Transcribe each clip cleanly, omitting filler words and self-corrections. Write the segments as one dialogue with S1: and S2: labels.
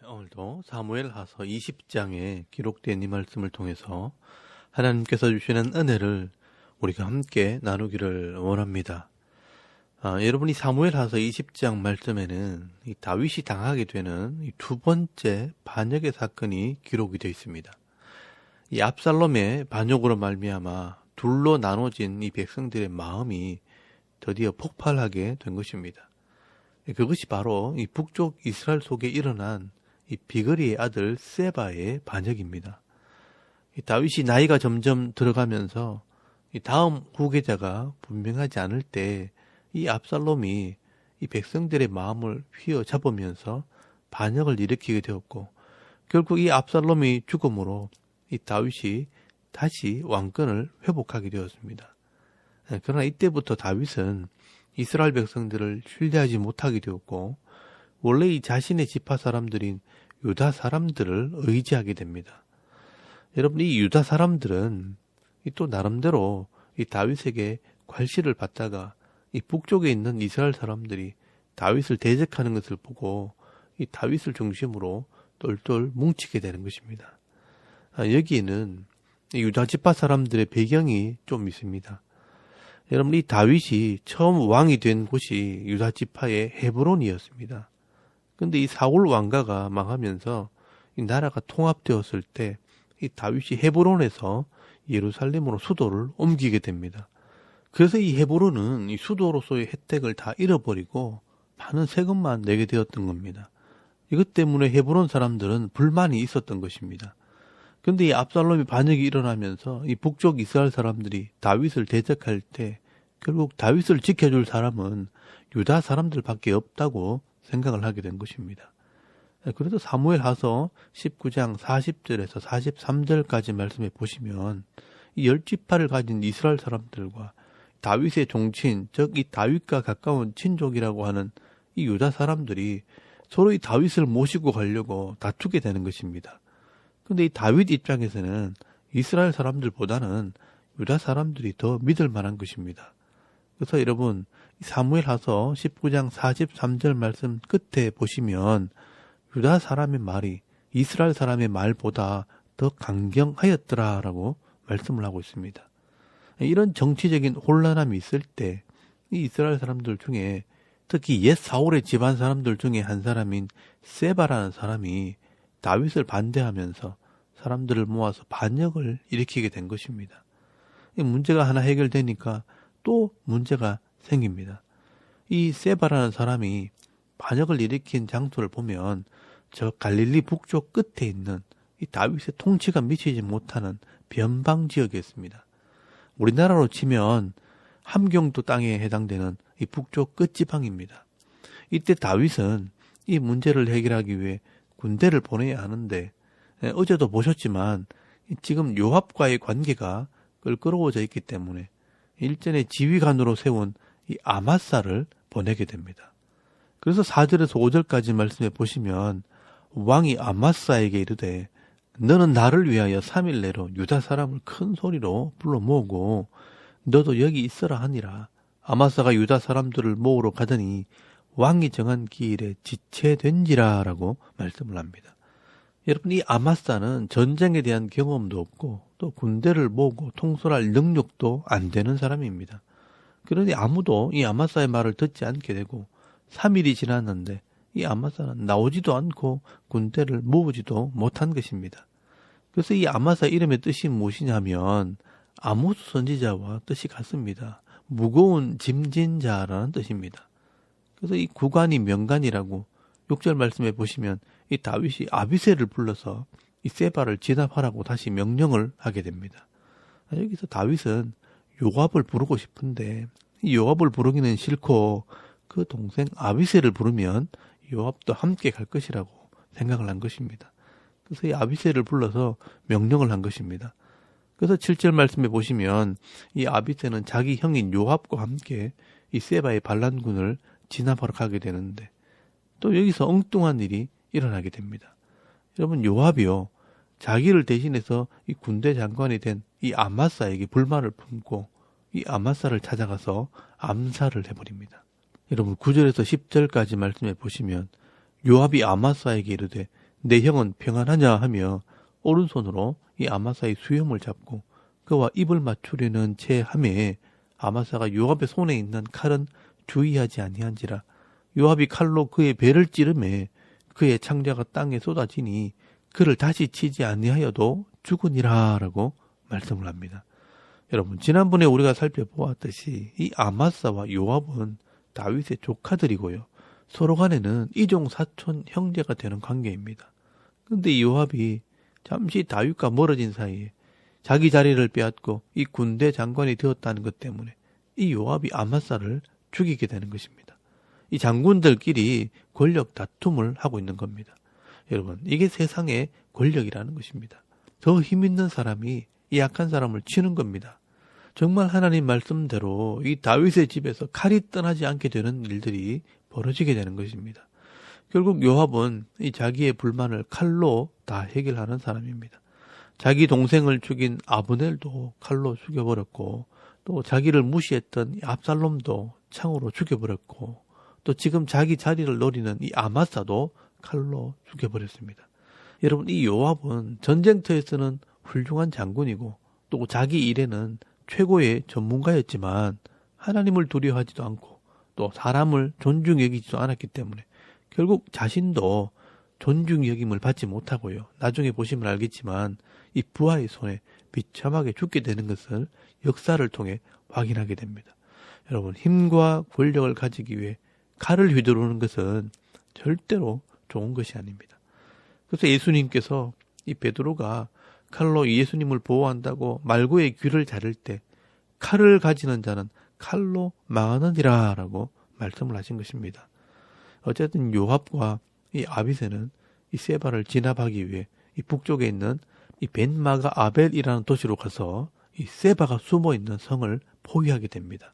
S1: 오늘도 사무엘하서 20장에 기록된 이 말씀을 통해서 하나님께서 주시는 은혜를 우리가 함께 나누기를 원합니다. 여러분이 사무엘하서 20장 말씀에는 이 다윗이 당하게 되는 이 두 번째 반역의 사건이 기록이 되어 있습니다. 이 압살롬의 반역으로 말미암아 둘로 나눠진 이 백성들의 마음이 드디어 폭발하게 된 것입니다. 그것이 바로 이 북쪽 이스라엘 속에 일어난 이 비그리의 아들 세바의 반역입니다. 이 다윗이 나이가 점점 들어가면서 이 다음 후계자가 분명하지 않을 때 이 압살롬이 이 백성들의 마음을 휘어잡으면서 반역을 일으키게 되었고, 결국 이 압살롬이 죽음으로 이 다윗이 다시 왕권을 회복하게 되었습니다. 그러나 이때부터 다윗은 이스라엘 백성들을 신뢰하지 못하게 되었고, 원래 이 자신의 지파 사람들인 유다 사람들을 의지하게 됩니다. 여러분, 이 유다 사람들은 또 나름대로 이 다윗에게 괄시를 받다가 이 북쪽에 있는 이스라엘 사람들이 다윗을 대적하는 것을 보고 이 다윗을 중심으로 똘똘 뭉치게 되는 것입니다. 여기에는 이 유다 지파 사람들의 배경이 좀 있습니다. 여러분, 이 다윗이 처음 왕이 된 곳이 유다 지파의 헤브론이었습니다. 근데 이 사울 왕가가 망하면서 이 나라가 통합되었을 때 이 다윗이 헤브론에서 예루살렘으로 수도를 옮기게 됩니다. 그래서 이 헤브론은 이 수도로서의 혜택을 다 잃어버리고 많은 세금만 내게 되었던 겁니다. 이것 때문에 헤브론 사람들은 불만이 있었던 것입니다. 근데 이 압살롬이 반역이 일어나면서 이 북쪽 이스라엘 사람들이 다윗을 대적할 때 결국 다윗을 지켜줄 사람은 유다 사람들밖에 없다고 생각을 하게 된 것입니다. 그래도 사무엘하서 19장 40절에서 43절까지 말씀해 보시면 이 10지파를 가진 이스라엘 사람들과 다윗의 종친, 즉 이 다윗과 가까운 친족이라고 하는 이 유다 사람들이 서로 이 다윗을 모시고 가려고 다투게 되는 것입니다. 근데 이 다윗 입장에서는 이스라엘 사람들보다는 유다 사람들이 더 믿을 만한 것입니다. 그래서 여러분, 사무엘하서 19장 43절 말씀 끝에 보시면 유다 사람의 말이 이스라엘 사람의 말보다 더 강경하였더라라고 말씀을 하고 있습니다. 이런 정치적인 혼란함이 있을 때 이 이스라엘 사람들 중에 특히 옛 사울의 집안 사람들 중에 한 사람인 세바라는 사람이 다윗을 반대하면서 사람들을 모아서 반역을 일으키게 된 것입니다. 이 문제가 하나 해결되니까 또 문제가 생깁니다. 이 세바라는 사람이 반역을 일으킨 장소를 보면 저 갈릴리 북쪽 끝에 있는 이 다윗의 통치가 미치지 못하는 변방 지역이었습니다. 우리나라로 치면 함경도 땅에 해당되는 이 북쪽 끝지방입니다. 이때 다윗은 이 문제를 해결하기 위해 군대를 보내야 하는데, 어제도 보셨지만 지금 요압과의 관계가 껄끄러워져 있기 때문에 일전에 지휘관으로 세운 이 아마사를 보내게 됩니다. 그래서 4절에서 5절까지 말씀해 보시면 왕이 아마사에게 이르되 너는 나를 위하여 3일 내로 유다 사람을 큰 소리로 불러 모으고 너도 여기 있어라 하니라. 아마사가 유다 사람들을 모으러 가더니 왕이 정한 기일에 지체된지라 라고 말씀을 합니다. 여러분, 이 아마사는 전쟁에 대한 경험도 없고 또 군대를 모으고 통솔할 능력도 안 되는 사람입니다. 그러니 아무도 이 아마사의 말을 듣지 않게 되고 3일이 지났는데 이 아마사는 나오지도 않고 군대를 모으지도 못한 것입니다. 그래서 이 아마사 이름의 뜻이 무엇이냐면 아모스 선지자와 뜻이 같습니다. 무거운 짐진 자라는 뜻입니다. 그래서 이 구간이 명간이라고 6절 말씀해 보시면 이 다윗이 아비새를 불러서 이 세바를 진압하라고 다시 명령을 하게 됩니다. 여기서 다윗은 요압을 부르고 싶은데 이 요압을 부르기는 싫고 그 동생 아비새를 부르면 요압도 함께 갈 것이라고 생각을 한 것입니다. 그래서 이 아비새를 불러서 명령을 한 것입니다. 그래서 7절 말씀에 보시면 이 아비새는 자기 형인 요압과 함께 이 세바의 반란군을 진압하러 가게 되는데 또 여기서 엉뚱한 일이 일어나게 됩니다. 여러분, 요압이요, 자기를 대신해서 이 군대 장관이 된 이 아마사에게 불만을 품고 이 아마사를 찾아가서 암살을 해버립니다. 여러분 9절에서 10절까지 말씀해 보시면 요압이 아마사에게 이르되 내 형은 평안하냐 하며 오른손으로 이 아마사의 수염을 잡고 그와 입을 맞추려는 채 하매 아마사가 요압의 손에 있는 칼은 주의하지 아니한지라 요압이 칼로 그의 배를 찌르매 그의 창자가 땅에 쏟아지니 그를 다시 치지 아니하여도 죽으니라 라고 말씀을 합니다. 여러분 지난번에 우리가 살펴보았듯이 이 아마사와 요압은 다윗의 조카들이고요. 서로 간에는 이종 사촌 형제가 되는 관계입니다. 그런데 요압이 잠시 다윗과 멀어진 사이에 자기 자리를 빼앗고 이 군대 장관이 되었다는 것 때문에 이 요압이 아마사를 죽이게 되는 것입니다. 이 장군들끼리 권력 다툼을 하고 있는 겁니다. 여러분 이게 세상의 권력이라는 것입니다. 더 힘 있는 사람이 이 약한 사람을 치는 겁니다. 정말 하나님 말씀대로 이 다윗의 집에서 칼이 떠나지 않게 되는 일들이 벌어지게 되는 것입니다. 결국 요압은 이 자기의 불만을 칼로 다 해결하는 사람입니다. 자기 동생을 죽인 아브넬도 칼로 죽여버렸고 또 자기를 무시했던 이 압살롬도 창으로 죽여버렸고 또 지금 자기 자리를 노리는 이 아마사도 칼로 죽여버렸습니다. 여러분 이 요압은 전쟁터에서는 훌륭한 장군이고 또 자기 일에는 최고의 전문가였지만 하나님을 두려워하지도 않고 또 사람을 존중 여기지도 않았기 때문에 결국 자신도 존중 여김을 받지 못하고요. 나중에 보시면 알겠지만 이 부하의 손에 비참하게 죽게 되는 것을 역사를 통해 확인하게 됩니다. 여러분 힘과 권력을 가지기 위해 칼을 휘두르는 것은 절대로 좋은 것이 아닙니다. 그래서 예수님께서 이 베드로가 칼로 예수님을 보호한다고 말고의 귀를 자를 때 칼을 가지는 자는 칼로 망하느니라 라고 말씀을 하신 것입니다. 어쨌든 요압과 이 아비새는 이 세바를 진압하기 위해 이 북쪽에 있는 이 벤마가 아벨이라는 도시로 가서 이 세바가 숨어 있는 성을 포위하게 됩니다.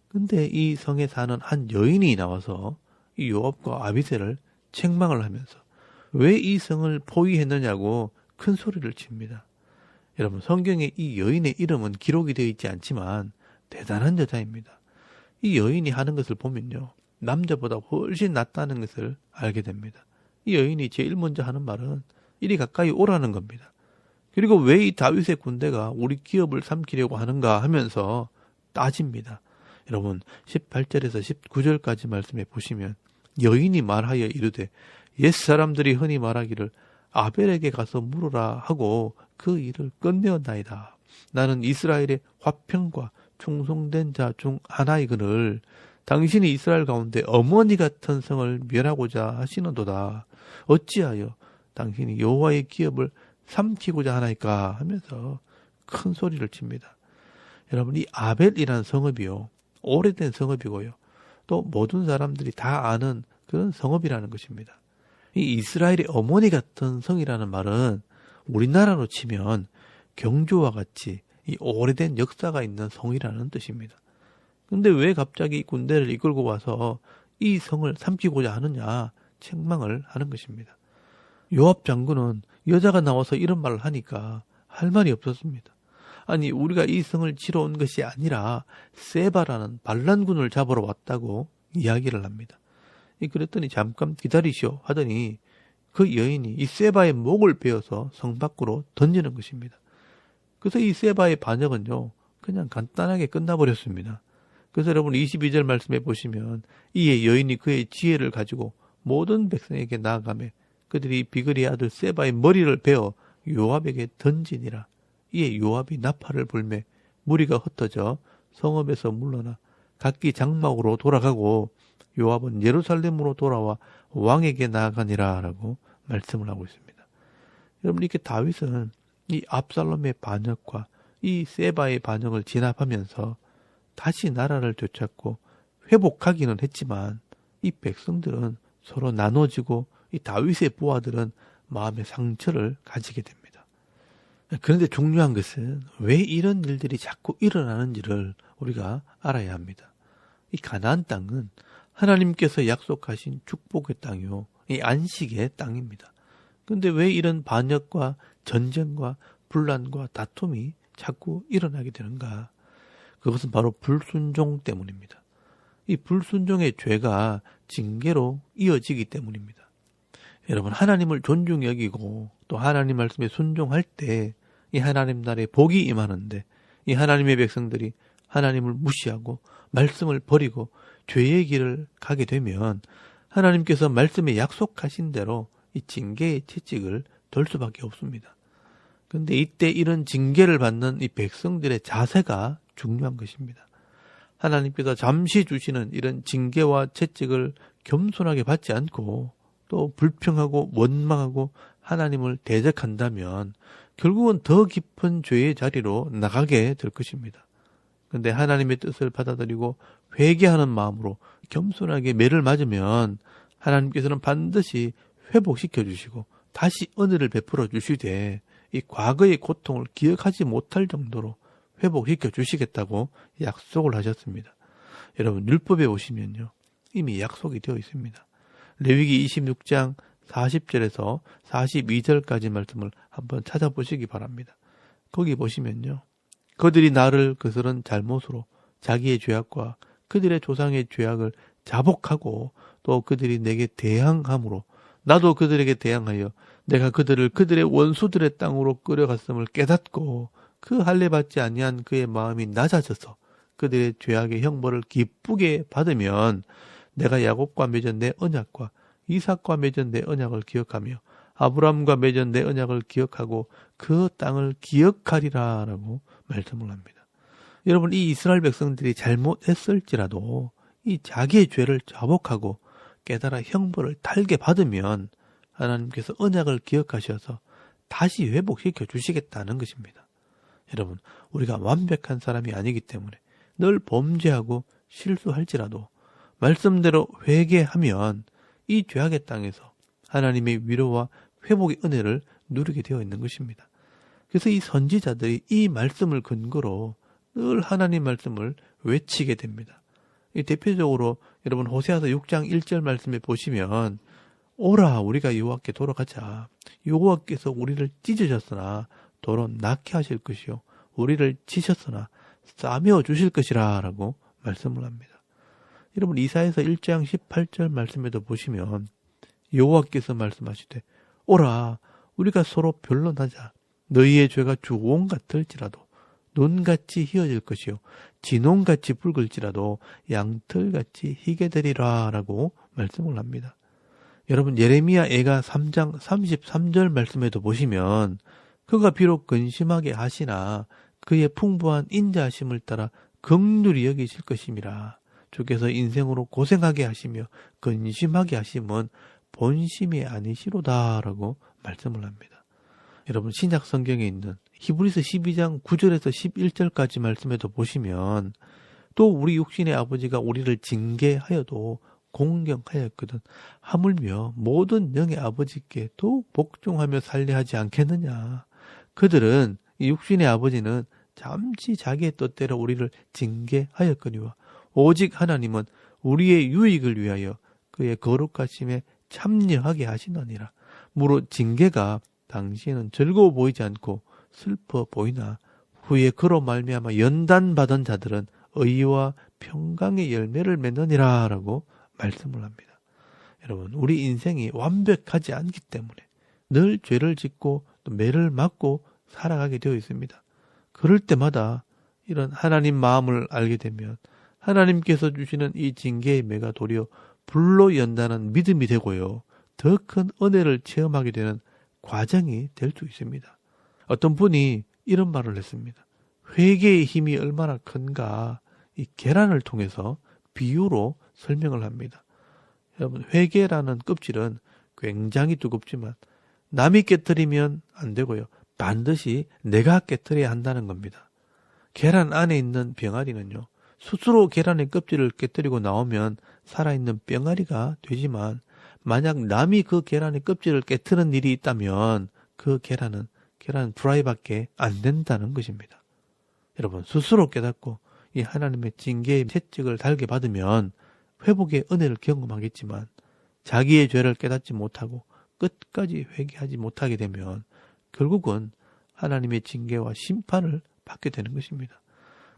S1: 근데 이 성에 사는 한 여인이 나와서 이 요압과 아비새를 책망을 하면서 왜 이 성을 포위했느냐고 큰 소리를 칩니다. 여러분 성경에 이 여인의 이름은 기록이 되어 있지 않지만 대단한 여자입니다. 이 여인이 하는 것을 보면요. 남자보다 훨씬 낫다는 것을 알게 됩니다. 이 여인이 제일 먼저 하는 말은 이리 가까이 오라는 겁니다. 그리고 왜 이 다윗의 군대가 우리 기업을 삼키려고 하는가 하면서 따집니다. 여러분 18절에서 19절까지 말씀해 보시면 여인이 말하여 이르되 옛사람들이 흔히 말하기를 아벨에게 가서 물으라 하고 그 일을 끝내었나이다. 나는 이스라엘의 화평과 충성된 자 중 하나이거늘 당신이 이스라엘 가운데 어머니 같은 성을 멸하고자 하시는도다. 어찌하여 당신이 여호와의 기업을 삼키고자 하나이까 하면서 큰 소리를 칩니다. 여러분 이 아벨이라는 성읍이요. 오래된 성읍이고요. 또 모든 사람들이 다 아는 그런 성읍이라는 것입니다. 이 이스라엘의 어머니 같은 성이라는 말은 우리나라로 치면 경주와 같이 이 오래된 역사가 있는 성이라는 뜻입니다. 근데 왜 갑자기 군대를 이끌고 와서 이 성을 삼키고자 하느냐 책망을 하는 것입니다. 요압 장군은 여자가 나와서 이런 말을 하니까 할 말이 없었습니다. 아니 우리가 이 성을 치러 온 것이 아니라 세바라는 반란군을 잡으러 왔다고 이야기를 합니다. 그랬더니 잠깐 기다리시오 하더니 그 여인이 이 세바의 목을 베어서 성 밖으로 던지는 것입니다. 그래서 이 세바의 반역은요 그냥 간단하게 끝나버렸습니다. 그래서 여러분 22절 말씀해 보시면 이에 여인이 그의 지혜를 가지고 모든 백성에게 나아가며 그들이 비그리의 아들 세바의 머리를 베어 요압에게 던지니라. 이에 요압이 나팔을 불매 무리가 흩어져 성읍에서 물러나 각기 장막으로 돌아가고 요압은 예루살렘으로 돌아와 왕에게 나아가니라 라고 말씀을 하고 있습니다. 여러분 이렇게 다윗은 이 압살롬의 반역과 이 세바의 반역을 진압하면서 다시 나라를 되찾고 회복하기는 했지만 이 백성들은 서로 나눠지고 이 다윗의 부하들은 마음의 상처를 가지게 됩니다. 그런데 중요한 것은 왜 이런 일들이 자꾸 일어나는지를 우리가 알아야 합니다. 이 가나안 땅은 하나님께서 약속하신 축복의 땅이요. 이 안식의 땅입니다. 그런데 왜 이런 반역과 전쟁과 분란과 다툼이 자꾸 일어나게 되는가? 그것은 바로 불순종 때문입니다. 이 불순종의 죄가 징계로 이어지기 때문입니다. 여러분, 하나님을 존중히 여기고 또 하나님 말씀에 순종할 때 이 하나님 나라에 복이 임하는데, 이 하나님의 백성들이 하나님을 무시하고 말씀을 버리고 죄의 길을 가게 되면 하나님께서 말씀에 약속하신 대로 이 징계의 채찍을 덜 수밖에 없습니다. 그런데 이때 이런 징계를 받는 이 백성들의 자세가 중요한 것입니다. 하나님께서 잠시 주시는 이런 징계와 채찍을 겸손하게 받지 않고 또 불평하고 원망하고 하나님을 대적한다면 결국은 더 깊은 죄의 자리로 나가게 될 것입니다. 그런데 하나님의 뜻을 받아들이고 회개하는 마음으로 겸손하게 매를 맞으면 하나님께서는 반드시 회복시켜 주시고 다시 은혜를 베풀어 주시되 이 과거의 고통을 기억하지 못할 정도로 회복시켜 주시겠다고 약속을 하셨습니다. 여러분, 율법에 오시면요, 이미 약속이 되어 있습니다. 레위기 26장 40절에서 42절까지 말씀을 한번 찾아보시기 바랍니다. 거기 보시면요, 그들이 나를 그스런 잘못으로 자기의 죄악과 그들의 조상의 죄악을 자복하고 또 그들이 내게 대항함으로 나도 그들에게 대항하여 내가 그들을 그들의 원수들의 땅으로 끌어갔음을 깨닫고 그 할례 받지 아니한 그의 마음이 낮아져서 그들의 죄악의 형벌을 기쁘게 받으면 내가 야곱과 맺은 내 언약과 이삭과 맺은 내 언약을 기억하며 아브라함과 맺은 내 언약을 기억하고 그 땅을 기억하리라 라고 말씀을 합니다. 여러분, 이 이스라엘 백성들이 잘못했을지라도 이 자기의 죄를 자복하고 깨달아 형벌을 달게 받으면 하나님께서 언약을 기억하셔서 다시 회복시켜 주시겠다는 것입니다. 여러분, 우리가 완벽한 사람이 아니기 때문에 늘 범죄하고 실수할지라도 말씀대로 회개하면 이 죄악의 땅에서 하나님의 위로와 회복의 은혜를 누리게 되어 있는 것입니다. 그래서 이 선지자들이 이 말씀을 근거로 늘 하나님 말씀을 외치게 됩니다. 이 대표적으로 여러분 호세아서 6장 1절 말씀에 보시면 오라 우리가 여호와께 돌아가자. 여호와께서 우리를 찢으셨으나 도로 낳게 하실 것이요 우리를 치셨으나 싸매어 주실 것이라 라고 말씀을 합니다. 여러분 이사야서 1장 18절 말씀에도 보시면 여호와께서 말씀하시되 오라 우리가 서로 변론하자. 너희의 죄가 주홍 같을지라도 논같이 희어질 것이요 진홍같이 붉을지라도 양털같이 희게 되리라 라고 말씀을 합니다. 여러분 예레미야 애가 3장 33절 말씀에도 보시면 그가 비록 근심하게 하시나 그의 풍부한 인자하심을 따라 긍휼히 여기실 것임이라. 주께서 인생으로 고생하게 하시며 근심하게 하심은 본심이 아니시로다 라고 말씀을 합니다. 여러분 신약 성경에 있는 히브리서 12장 9절에서 11절까지 말씀에도 보시면 또 우리 육신의 아버지가 우리를 징계하여도 공경하였거든 하물며 모든 영의 아버지께 더욱 복종하며 살려 하지 않겠느냐. 그들은 이 육신의 아버지는 잠시 자기의 뜻대로 우리를 징계하였거니와 오직 하나님은 우리의 유익을 위하여 그의 거룩하심에 참여하게 하시느니라. 무릇 징계가 당시에는 즐거워 보이지 않고 슬퍼 보이나 후에 그로 말미암아 연단받은 자들은 의와 평강의 열매를 맺느니라 라고 말씀을 합니다. 여러분 우리 인생이 완벽하지 않기 때문에 늘 죄를 짓고 또 매를 맞고 살아가게 되어 있습니다. 그럴 때마다 이런 하나님 마음을 알게 되면 하나님께서 주시는 이 징계의 매가 도리어 불로 연다는 믿음이 되고요. 더 큰 은혜를 체험하게 되는 과정이 될 수 있습니다. 어떤 분이 이런 말을 했습니다. 회개의 힘이 얼마나 큰가 이 계란을 통해서 비유로 설명을 합니다. 여러분 회개라는 껍질은 굉장히 두껍지만 남이 깨뜨리면 안 되고요. 반드시 내가 깨뜨려야 한다는 겁니다. 계란 안에 있는 병아리는요. 스스로 계란의 껍질을 깨뜨리고 나오면 살아있는 병아리가 되지만 만약 남이 그 계란의 껍질을 깨트는 일이 있다면 그 계란 프라이밖에 안 된다는 것입니다. 여러분 스스로 깨닫고 이 하나님의 징계의 채찍을 달게 받으면 회복의 은혜를 경험하겠지만 자기의 죄를 깨닫지 못하고 끝까지 회개하지 못하게 되면 결국은 하나님의 징계와 심판을 받게 되는 것입니다.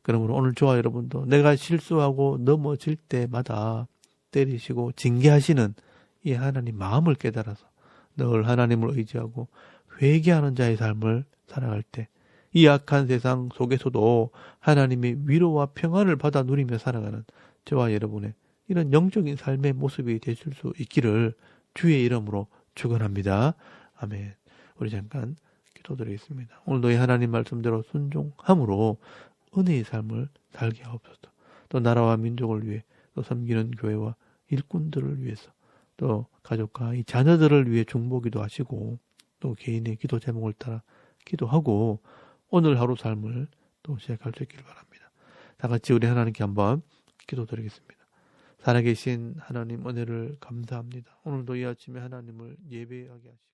S1: 그러므로 오늘 저와 여러분도 내가 실수하고 넘어질 때마다 때리시고 징계하시는 이 하나님 마음을 깨달아서 늘 하나님을 의지하고 회개하는 자의 삶을 살아갈 때 이 악한 세상 속에서도 하나님의 위로와 평안을 받아 누리며 살아가는 저와 여러분의 이런 영적인 삶의 모습이 되실 수 있기를 주의 이름으로 축원합니다. 아멘. 우리 잠깐 기도드리겠습니다. 오늘도 이 하나님 말씀대로 순종함으로 은혜의 삶을 살게 하옵소서. 또 나라와 민족을 위해 또 섬기는 교회와 일꾼들을 위해서 또 가족과 이 자녀들을 위해 중보기도 하시고 또 개인의 기도 제목을 따라 기도하고 오늘 하루 삶을 또 시작할 수 있기를 바랍니다. 다 같이 우리 하나님께 한번 기도드리겠습니다. 살아계신 하나님 은혜를 감사합니다. 오늘도 이 아침에 하나님을 예배하게 하시고